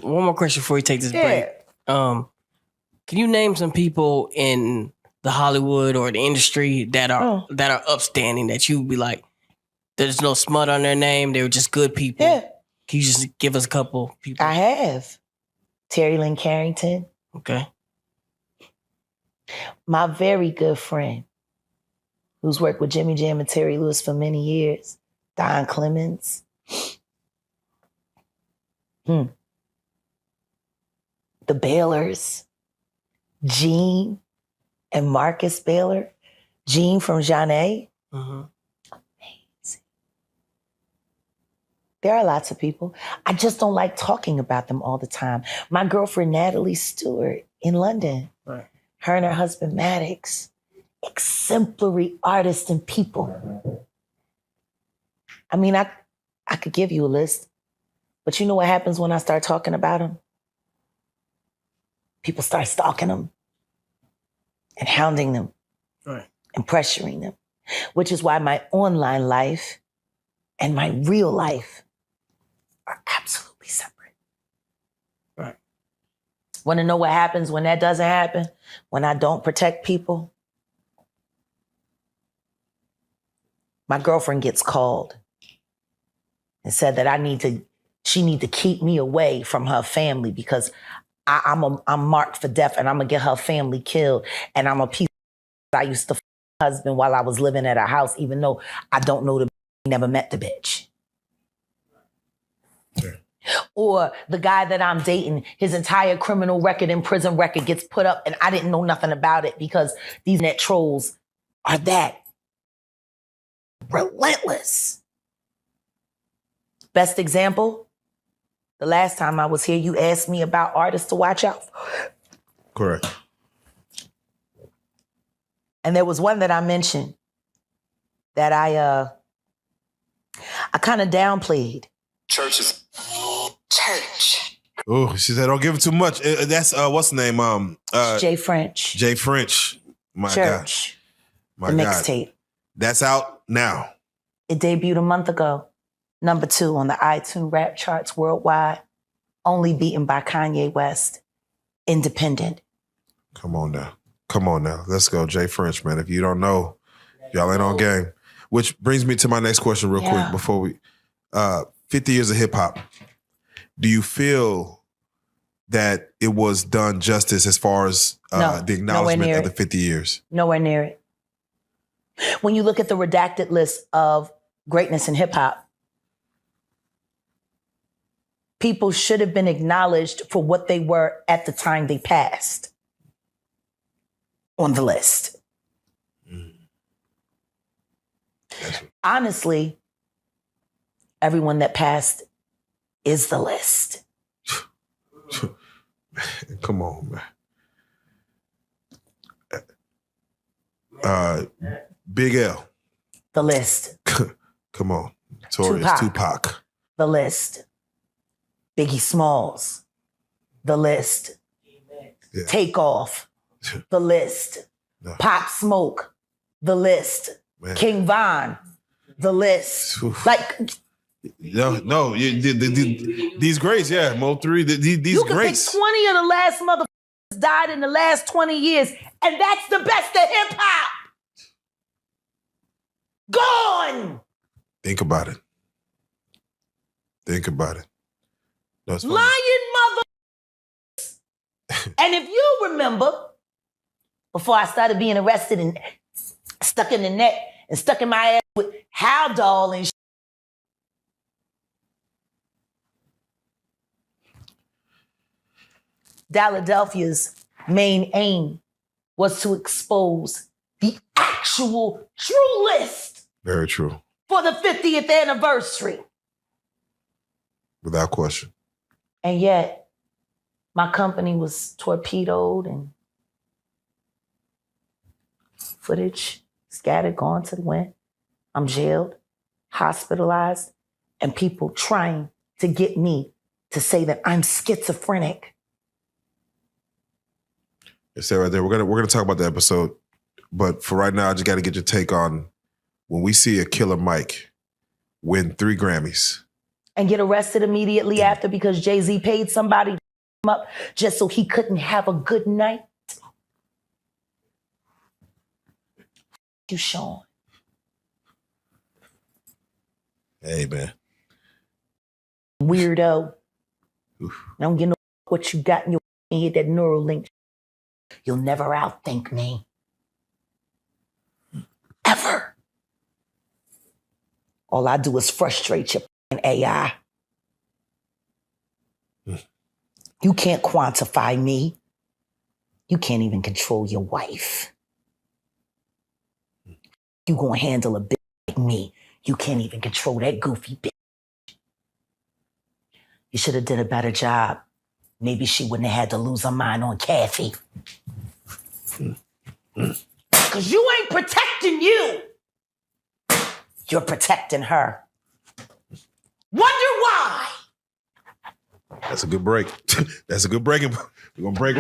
One more question before we take this break. Can you name some people in the Hollywood or the industry that are upstanding that you would be like, there's no smut on their name, they were just good people? Yeah. Can you just give us a couple people? I have. Terry Lynn Carrington. Okay. My very good friend, who's worked with Jimmy Jam and Terry Lewis for many years, Don Clemens. The Baylors, Gene and Marcus Baylor. Gene from Jeanne. Amazing. There are lots of people. I just don't like talking about them all the time. My girlfriend, Natalie Stewart in London. Right. Her and her husband, Maddox. Exemplary artists and people. I mean, I could give you a list, but you know what happens when I start talking about them? People start stalking them and hounding them and pressuring them, which is why my online life and my real life are absolutely separate. Right. Want to know what happens when that doesn't happen? When I don't protect people? My girlfriend gets called and said that she need to keep me away from her family because I'm marked for death and I'm gonna get her family killed. And I'm a piece of I used to husband while I was living at her house, even though I don't know the never met the bitch. Sure. Or the guy that I'm dating, his entire criminal record and prison record gets put up and I didn't know nothing about it because these net trolls are that relentless. Best example, the last time I was here, you asked me about artists to watch out for. Correct. And there was one that I mentioned that I kind of downplayed. Church. Oh, she said, don't give it too much. That's, what's the name? Jay French. Jay French. My Church. God. The mixtape. That's out now. It debuted a month ago. Number 2 on the iTunes rap charts worldwide. Only beaten by Kanye West. Independent. Come on now. Let's go. Jay French, man. If you don't know, y'all ain't on game. Which brings me to my next question real quick before we... 50 years of hip hop. Do you feel that it was done justice as far as the acknowledgement of the 50 years? Nowhere near it. When you look at the redacted list of greatness in hip hop, people should have been acknowledged for what they were at the time they passed on the list. Honestly, everyone that passed is the list. Come on, man. Big L. The list. Come on. Notorious Tupac. The list. Biggie Smalls. The list. Yeah. Takeoff. The list. No. Pop Smoke. The list. Man. King Von. The list. Oof. Like... No, these greats, yeah, Mo 3, these you can greats. Pick 20 of the last motherfuckers died in the last 20 years, and that's the best of hip hop. Gone. Think about it. No, lying mother. And if you remember, before I started being arrested and stuck in the net and stuck in my ass with How Doll and Philadelphia's main aim was to expose the actual true list. Very true. For the 50th anniversary. Without question. And yet, my company was torpedoed and footage scattered, gone to the wind. I'm jailed, hospitalized, and people trying to get me to say that I'm schizophrenic. Stay right there. We're gonna talk about the episode, but for right now, I just got to get your take on when we see a Killer Mike win 3 Grammys. and get arrested immediately after because Jay-Z paid somebody to him up just so he couldn't have a good night? You, Sean. Hey, man. Weirdo. Oof. I don't get no what you got in your head, that Neuralink. You'll never outthink me. Ever. All I do is frustrate your AI. You can't quantify me. You can't even control your wife. You gonna handle a bitch like me. You can't even control that goofy bitch. You should have did a better job. Maybe she wouldn't have had to lose her mind on Kathy. Because you ain't protecting you. You're protecting her. Wonder why. That's a good break. That's a good breaking. We're going to break.